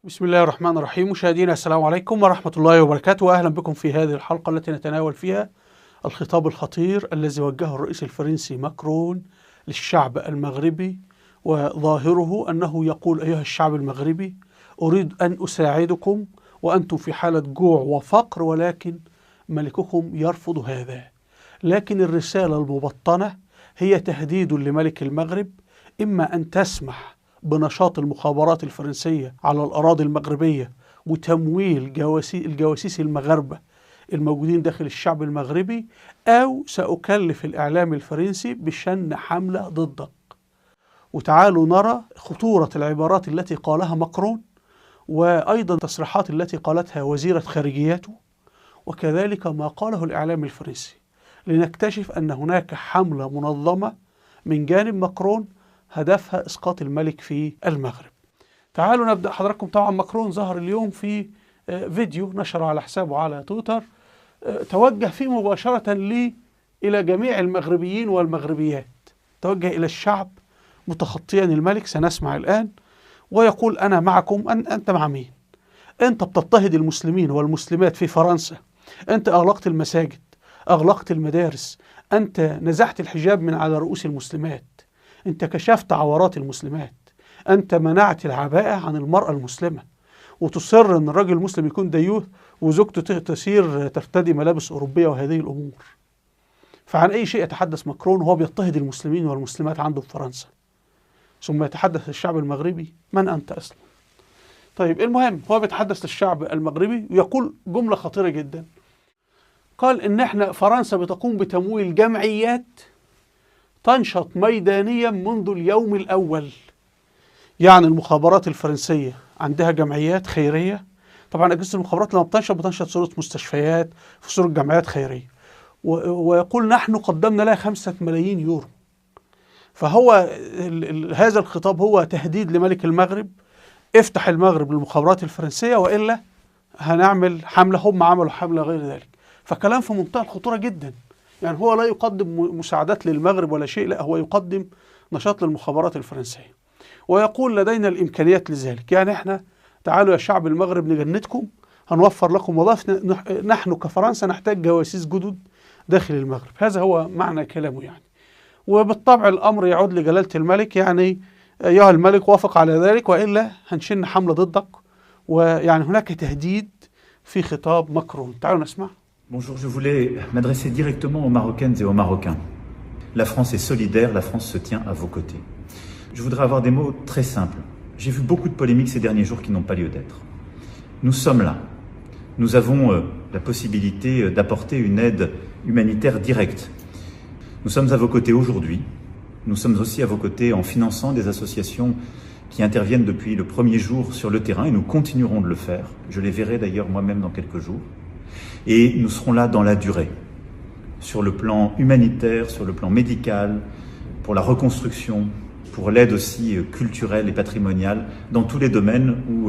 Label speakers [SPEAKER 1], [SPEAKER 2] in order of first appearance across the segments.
[SPEAKER 1] بسم الله الرحمن الرحيم. مشاهدينا السلام عليكم ورحمة الله وبركاته، وأهلا بكم في هذه الحلقة التي نتناول فيها الخطاب الخطير الذي وجهه الرئيس الفرنسي ماكرون للشعب المغربي، وظاهره أنه يقول: أيها الشعب المغربي، أريد أن أساعدكم وأنتم في حالة جوع وفقر، ولكن ملككم يرفض هذا. لكن الرسالة المبطنة هي تهديد لملك المغرب، إما أن تسمح بنشاط المخابرات الفرنسية على الأراضي المغربية وتمويل الجواسيس المغاربة الموجودين داخل الشعب المغربي، أو سأكلف الإعلام الفرنسي بشن حملة ضدك. وتعالوا نرى خطورة العبارات التي قالها ماكرون، وأيضا التصريحات التي قالتها وزيرة خارجيته، وكذلك ما قاله الإعلام الفرنسي، لنكتشف أن هناك حملة منظمة من جانب ماكرون هدفها إسقاط الملك في المغرب. تعالوا نبدأ. حضراتكم طبعا ماكرون ظهر اليوم في فيديو نشره على حسابه على تويتر، توجه فيه مباشرة إلى جميع المغربيين والمغربيات، توجه إلى الشعب متخطيا الملك، سنسمع الآن، ويقول: أنا معكم. أنت مع مين؟ أنت بتضطهد المسلمين والمسلمات في فرنسا، أنت أغلقت المساجد، أغلقت المدارس، أنت نزعت الحجاب من على رؤوس المسلمات، أنت كشفت عورات المسلمات، أنت منعت العباءة عن المرأة المسلمة، وتصر أن الرجل المسلم يكون ديوث وزوجته تسير ترتدي ملابس أوروبية وهذه الأمور. فعن أي شيء يتحدث ماكرون وهو بيضطهد المسلمين والمسلمات عنده في فرنسا؟ ثم يتحدث للشعب المغربي: من أنت أصلا؟ طيب، المهم هو بيتحدث للشعب المغربي ويقول جملة خطيرة جدا. قال إن إحنا فرنسا بتقوم بتمويل جمعيات تنشط ميدانيا منذ اليوم الأول. يعني المخابرات الفرنسية عندها جمعيات خيرية. طبعا أجهزة المخابرات لما بتنشط صورة مستشفيات، في صورة جمعيات خيرية، ويقول: نحن قدمنا لها 5 ملايين يورو. فهو هذا الخطاب هو تهديد لملك المغرب: افتح المغرب للمخابرات الفرنسية وإلا هنعمل حملة. هم عملوا حملة غير ذلك. فكلام في منتهى الخطورة جدا. يعني هو لا يقدم مساعدات للمغرب ولا شيء، لا، هو يقدم نشاط للمخابرات الفرنسية، ويقول: لدينا الإمكانيات لذلك. يعني احنا تعالوا يا شعب المغرب نجندكم، هنوفر لكم وظائف، نحن كفرنسا نحتاج جواسيس جدد داخل المغرب. هذا هو معنى كلامه يعني. وبالطبع الأمر يعود لجلالة الملك، يعني أيها الملك وافق على ذلك وإلا هنشن حملة ضدك. ويعني هناك تهديد في خطاب ماكرون. تعالوا نسمع.
[SPEAKER 2] Bonjour, je voulais m'adresser directement aux Marocaines et aux Marocains. La France est solidaire, la France se tient à vos côtés. Je voudrais avoir des mots très simples. J'ai vu beaucoup de polémiques ces derniers jours qui n'ont pas lieu d'être. Nous sommes là. Nous avons la possibilité d'apporter une aide humanitaire directe. Nous sommes à vos côtés aujourd'hui. Nous sommes aussi à vos côtés en finançant des associations qui interviennent depuis le premier jour sur le terrain et nous continuerons de le faire. Je les verrai d'ailleurs moi-même dans quelques jours. Et nous serons là dans la durée, sur le plan humanitaire, sur le plan médical, pour la reconstruction, pour l'aide aussi culturelle et patrimoniale, dans tous les domaines où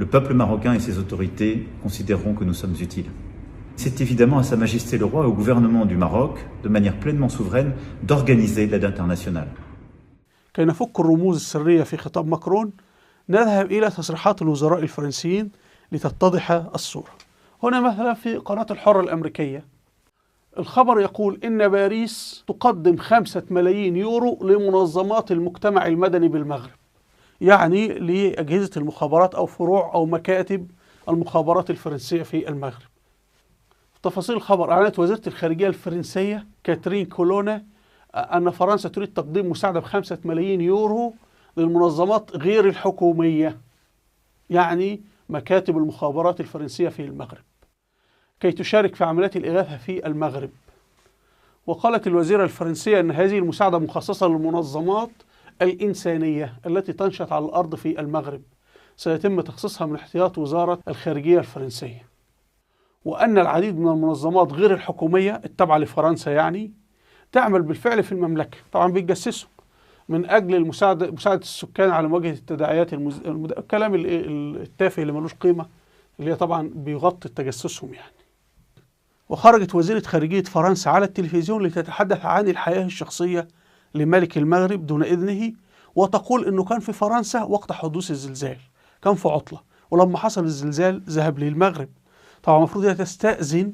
[SPEAKER 2] le peuple marocain et ses autorités considéreront que nous sommes utiles. C'est évidemment à Sa Majesté le Roi et au gouvernement du Maroc, de manière pleinement souveraine, d'organiser l'aide internationale.
[SPEAKER 1] كي نفك الرموز السرية في خطاب ماكرون، نذهب إلى تصريحات الوزراء الفرنسيين لتتضح الصورة. هنا مثلا في قناة الحرة الأمريكية الخبر يقول إن باريس تقدم 5 ملايين يورو لمنظمات المجتمع المدني بالمغرب، يعني لأجهزة المخابرات أو فروع أو مكاتب المخابرات الفرنسية في المغرب. في تفاصيل الخبر، أعلنت وزيرة الخارجية الفرنسية كاترين كولونا أن فرنسا تريد تقديم مساعدة ب5 ملايين يورو للمنظمات غير الحكومية، يعني مكاتب المخابرات الفرنسية في المغرب، كي تشارك في عمليات الإغاثة في المغرب. وقالت الوزيرة الفرنسية أن هذه المساعدة مخصصة للمنظمات الإنسانية التي تنشط على الأرض في المغرب، سيتم تخصيصها من احتياط وزارة الخارجية الفرنسية. وأن العديد من المنظمات غير الحكومية التابعة لفرنسا يعني تعمل بالفعل في المملكة، طبعا بيتجسسوا من أجل مساعدة السكان على مواجهة التداعيات الكلام التافه اللي ملوش قيمة، اللي هي طبعا بيغطي تجسسهم يعني. وخرجت وزيرة خارجية فرنسا على التلفزيون لتتحدث عن الحياة الشخصية لملك المغرب دون إذنه، وتقول أنه كان في فرنسا وقت حدوث الزلزال، كان في عطلة، ولما حصل الزلزال ذهب للمغرب. طبعا المفروض هي تستأذن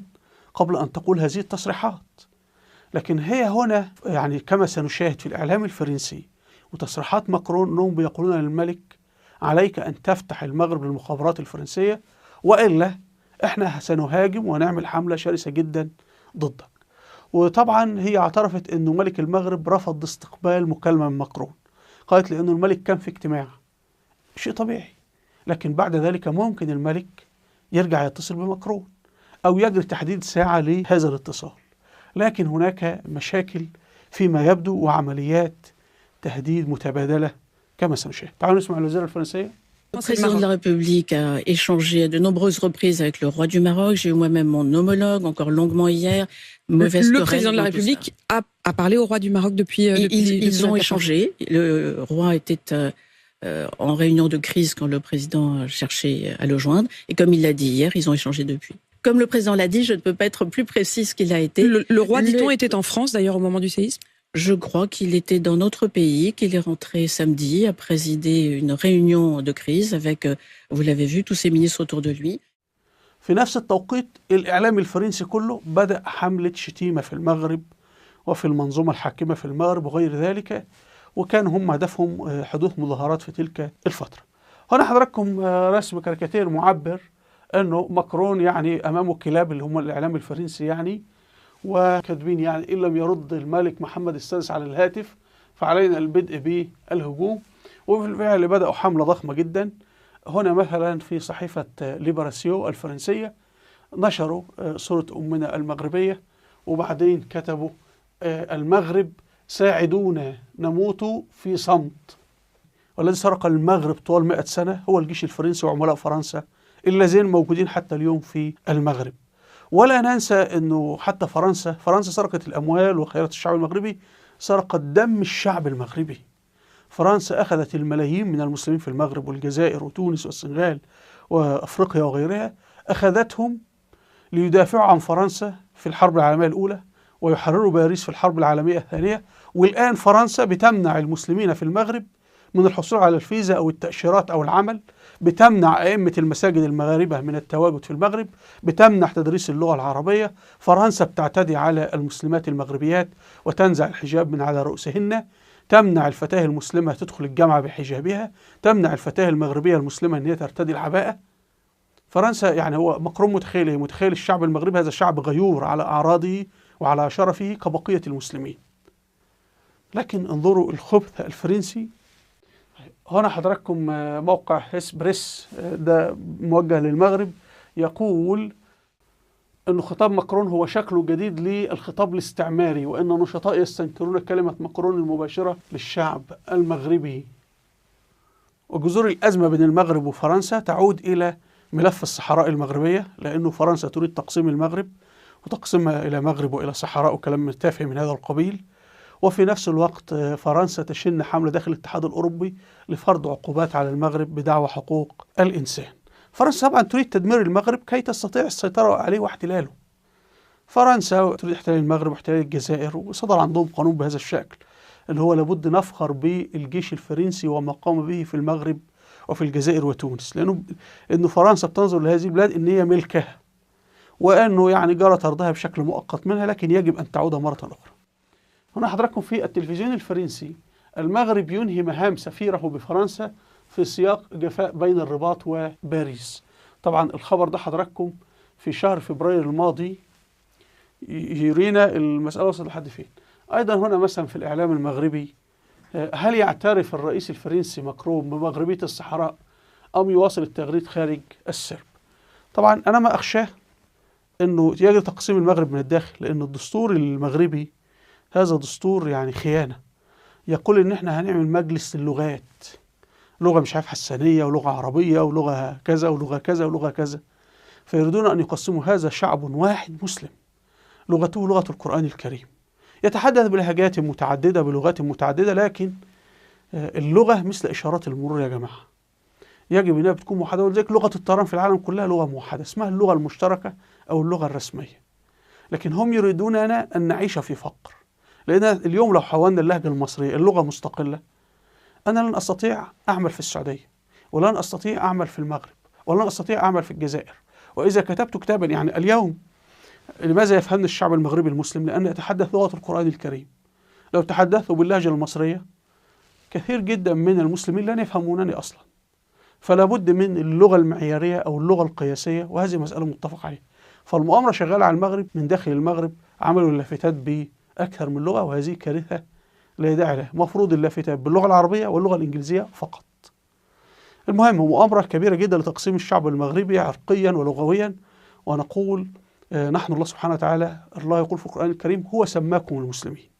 [SPEAKER 1] قبل أن تقول هذه التصريحات، لكن هي هنا يعني كما سنشاهد في الإعلام الفرنسي وتصريحات ماكرون أنهم بيقولون للملك عليك أن تفتح المغرب للمخابرات الفرنسية، وإلا إحنا سنهاجم ونعمل حملة شرسة جدا ضدك. وطبعا هي اعترفت أنه ملك المغرب رفض استقبال مكالمة من ماكرون، قالت لأنه الملك كان في اجتماع، شيء طبيعي، لكن بعد ذلك ممكن الملك يرجع يتصل بماكرون أو يجري تحديد ساعة لهذا الاتصال. لكن هناك مشاكل فيما يبدو وعمليات تهديد متبادلة كما سنشاهد. تعالوا نسمع الوزيرة الفرنسية.
[SPEAKER 3] Le président de la République a échangé à de nombreuses reprises avec le roi du Maroc. J'ai eu moi-même mon homologue encore longuement hier.
[SPEAKER 4] Le président de la République a parlé au roi du Maroc depuis.
[SPEAKER 3] Ils ont échangé. Le roi était en réunion de crise quand le président cherchait à le joindre. Et comme il l'a dit hier, ils ont échangé depuis. Comme le président l'a dit, je ne peux pas être plus précise qu'il a été.
[SPEAKER 4] Le roi, dit-on, était en France d'ailleurs au moment du séisme?
[SPEAKER 3] Je crois qu'il était dans notre pays, qu'il est rentré samedi, a présidé une réunion de crise avec, vous l'avez vu, tous ses ministres autour de lui.
[SPEAKER 1] في نفس التوقيت الإعلام الفرنسي كله بدأ حملة شتيمة في المغرب وفي المنظومة الحاكمة في المغرب وغير ذلك، وكان هم هدفهم حدوث مظاهرات في تلك الفترة. هنا حضراتكم رسم كاريكاتير معبر أنه ماكرون يعني أمامه كلاب اللي هم الإعلام الفرنسي يعني، وكاتبين يعني إن لم يرد الملك محمد السادس على الهاتف فعلينا البدء بالهجوم. وبالفعل بدأوا حملة ضخمة جدا. هنا مثلا في صحيفة ليبراسيون الفرنسية نشروا صورة أمنا المغربية، وبعدين كتبوا المغرب ساعدونا نموت في صمت. والذي سرق المغرب طوال 100 سنة هو الجيش الفرنسي وعملاء فرنسا الذين موجودين حتى اليوم في المغرب. ولا ننسى أنه حتى فرنسا سرقت الأموال وخيرات الشعب المغربي، سرقت دم الشعب المغربي. فرنسا أخذت الملايين من المسلمين في المغرب والجزائر وتونس والسنغال وأفريقيا وغيرها، أخذتهم ليدافعوا عن فرنسا في الحرب العالمية الأولى ويحرروا باريس في الحرب العالمية الثانية. والآن فرنسا بتمنع المسلمين في المغرب من الحصول على الفيزا أو التأشيرات أو العمل، بتمنع أئمة المساجد المغاربة من التواجد في المغرب، بتمنع تدريس اللغة العربية. فرنسا بتعتدي على المسلمات المغربيات وتنزع الحجاب من على رؤوسهن، تمنع الفتاة المسلمة تدخل الجامعة بحجابها، تمنع الفتاة المغربية المسلمة أن هي ترتدي العباءة. فرنسا يعني هو ماكرون متخيل الشعب المغربي هذا شعب غيور على أعراضه وعلى شرفه كبقية المسلمين. لكن انظروا الخبث الفرنسي. هنا حضراتكم موقع هسبريس ده موجه للمغرب، يقول أن خطاب ماكرون هو شكله جديد للخطاب الاستعماري، وأن نشطاء يستنكرون كلمة ماكرون المباشرة للشعب المغربي. وجذور الأزمة بين المغرب وفرنسا تعود إلى ملف الصحراء المغربية، لأنه فرنسا تريد تقسيم المغرب وتقسيمها إلى مغرب وإلى صحراء وكلام تافه من هذا القبيل. وفي نفس الوقت فرنسا تشن حملة داخل الاتحاد الأوروبي لفرض عقوبات على المغرب بدعوى حقوق الإنسان. فرنسا طبعا تريد تدمير المغرب كي تستطيع السيطرة عليه واحتلاله. فرنسا تريد احتلال المغرب واحتلال الجزائر، وصدر عندهم قانون بهذا الشكل اللي هو لابد نفخر بالجيش الفرنسي وما قام به في المغرب وفي الجزائر وتونس، لأنه فرنسا بتنظر لهذه البلاد إن هي ملكها، وأنه يعني جرى طردها بشكل مؤقت منها، لكن يجب أن تعود مرة أخرى. هنا حضراتكم في التلفزيون الفرنسي المغرب ينهي مهام سفيره بفرنسا في سياق جفاء بين الرباط وباريس. طبعا الخبر ده حضراتكم في شهر فبراير الماضي يرينا المسألة وصلت لحد فين. أيضا هنا مثلا في الإعلام المغربي، هل يعترف الرئيس الفرنسي ماكرون بمغربية الصحراء أم يواصل التغريد خارج السرب؟ طبعا أنا ما أخشاه أنه يجري تقسيم المغرب من الداخل، لأن الدستور المغربي هذا دستور يعني خيانة، يقول إن إحنا هنعمل مجلس اللغات، لغة مش عارف حسانية ولغة عربية ولغة كذا ولغة كذا ولغة كذا، فيريدون أن يقسموا هذا شعب واحد مسلم لغته لغة القرآن الكريم، يتحدث بلهجات متعددة بلغات متعددة، لكن اللغة مثل إشارات المرور يا جماعة، يجب أنها بتكون موحدة. ولذلك لغة الطيران في العالم كلها لغة موحدة اسمها اللغة المشتركة أو اللغة الرسمية، لكن هم يريدوننا أن نعيش في فقر. لأن اليوم لو حولنا اللهجة المصرية اللغة مستقلة، أنا لن أستطيع أعمل في السعودية ولن أستطيع أعمل في المغرب، ولن أستطيع أعمل في الجزائر. وإذا كتبت كتابا يعني اليوم، لماذا يفهمني الشعب المغربي المسلم؟ لأن أتحدث لغة القرآن الكريم. لو تحدثوا باللهجة المصرية كثير جدا من المسلمين لن يفهمونني أصلا. فلا بد من اللغة المعيارية أو اللغة القياسية، وهذه مسألة متفق عليها. فالمؤامرة شغالة على المغرب، من داخل المغرب عملوا اللافتات بأكثر من لغة، وهذه كارثة لا داعي لها. مفروض اللافتات باللغة العربية واللغة الإنجليزية فقط. المهم، مؤامرة كبيرة جدا لتقسيم الشعب المغربي عرقيا ولغويا. ونقول نحن الله سبحانه وتعالى، الله يقول في القرآن الكريم: هو سماكم المسلمين.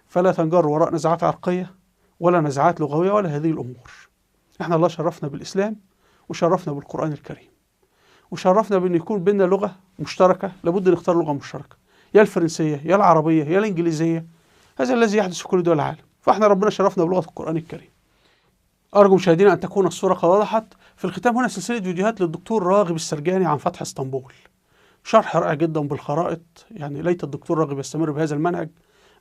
[SPEAKER 1] فلا تنجروا وراء نزعات عرقية ولا نزعات لغوية ولا هذه الأمور. احنا الله شرفنا بالإسلام، وشرفنا بالقرآن الكريم، وشرفنا بأن يكون بيننا لغة مشتركة. لابد نختار لغة مشتركة، يا الفرنسية يا العربية يا الإنجليزية. هذا الذي يحدث في كل دول العالم. فاحنا ربنا شرفنا بلغة القرآن الكريم. أرجو مشاهدينا أن تكون الصورة قد وضحت. في الختام هنا سلسلة فيديوهات للدكتور راغب السرجاني عن فتح اسطنبول، شرح رائع جدا بالخرائط. يعني ليت الدكتور راغب يستمر بهذا المنهج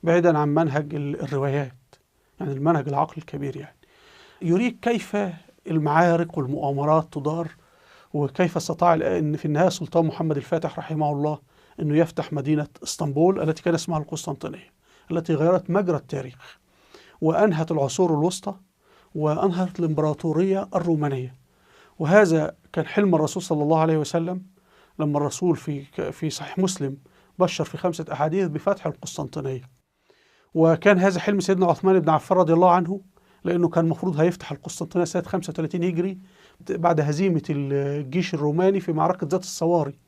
[SPEAKER 1] بعيدا عن منهج الروايات، يعني المنهج العقل الكبير. يعني يريك كيف المعارك والمؤامرات تدار، وكيف استطاع أن في النهاية سلطان محمد الفاتح رحمه الله أنه يفتح مدينة اسطنبول التي كان اسمها القسطنطينية، التي غيرت مجرى التاريخ وأنهت العصور الوسطى وأنهت الإمبراطورية الرومانية. وهذا كان حلم الرسول صلى الله عليه وسلم، لما الرسول في صحيح مسلم بشر في 5 أحاديث بفتح القسطنطينية. وكان هذا حلم سيدنا عثمان بن عفان رضي الله عنه، لأنه كان المفروض هيفتح القسطنطينية سنة 35 هجري بعد هزيمة الجيش الروماني في معركة ذات الصواري.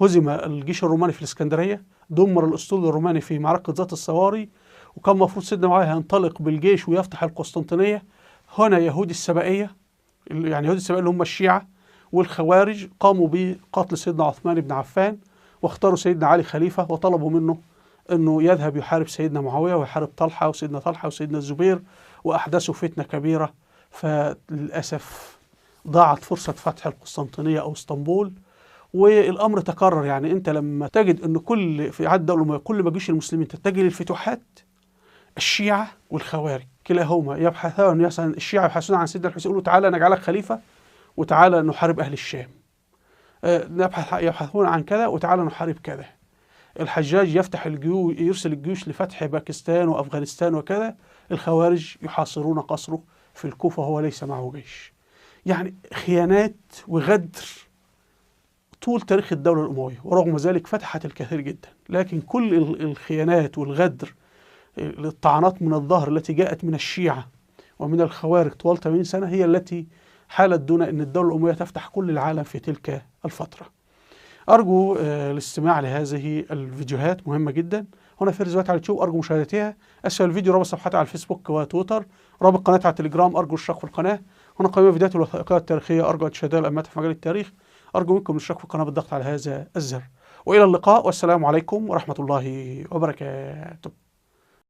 [SPEAKER 1] هزم الجيش الروماني في الإسكندرية، دمر الأسطول الروماني في معركة ذات الصواري، وكان المفروض سيدنا معاوية ينطلق بالجيش ويفتح القسطنطينية. هنا يهود السبائية، يعني يهود السبائية اللي هم الشيعة والخوارج، قاموا بقتل سيدنا عثمان بن عفان، واختاروا سيدنا علي خليفة، وطلبوا منه أنه يذهب يحارب سيدنا معاوية ويحارب طلحة وسيدنا الزبير، وأحدثوا فتنة كبيرة. فللأسف ضاعت فرصة فتح القسطنطينية أو اسطنبول، والأمر تكرر. يعني أنت لما تجد أن في عهد الدولة الأموية كل ما جيش المسلمين تتجه للفتوحات، الشيعة والخوارج كلاهما يبحثون، مثلا الشيعة يبحثون عن سيدنا الحسين، يقولوا تعالى نجعلك خليفة وتعالى نحارب أهل الشام. يبحثون عن كذا وتعالى نحارب كذا. الحجاج يفتح الجيوش، يرسل الجيوش لفتح باكستان وأفغانستان وكذا. الخوارج يحاصرون قصره في الكوفة وهو ليس معه جيش. يعني خيانات وغدر طول تاريخ الدولة الأموية، ورغم ذلك فتحت الكثير جدا. لكن كل الخيانات والغدر، الطعنات من الظهر التي جاءت من الشيعة ومن الخوارج طوال 80 سنة هي التي حالت دون أن الدولة الأموية تفتح كل العالم في تلك الفترة. أرجو الاستماع لهذه الفيديوهات مهمة جدا. هنا في فيديوهات على اليوتيوب أرجو مشاهدتها. أسفل الفيديو رابط صفحتي على الفيسبوك وتويتر، رابط قناتي على التليجرام، أرجو الاشتراك في القناة. هنا قائمة فيديوهات الوثائقية التاريخية، أرجو أن تشاهدوها لأمانة في مجال التاريخ. أرجو منكم الاشتراك في القناة بالضغط على هذا الزر. وإلى اللقاء، والسلام عليكم ورحمة الله وبركاته.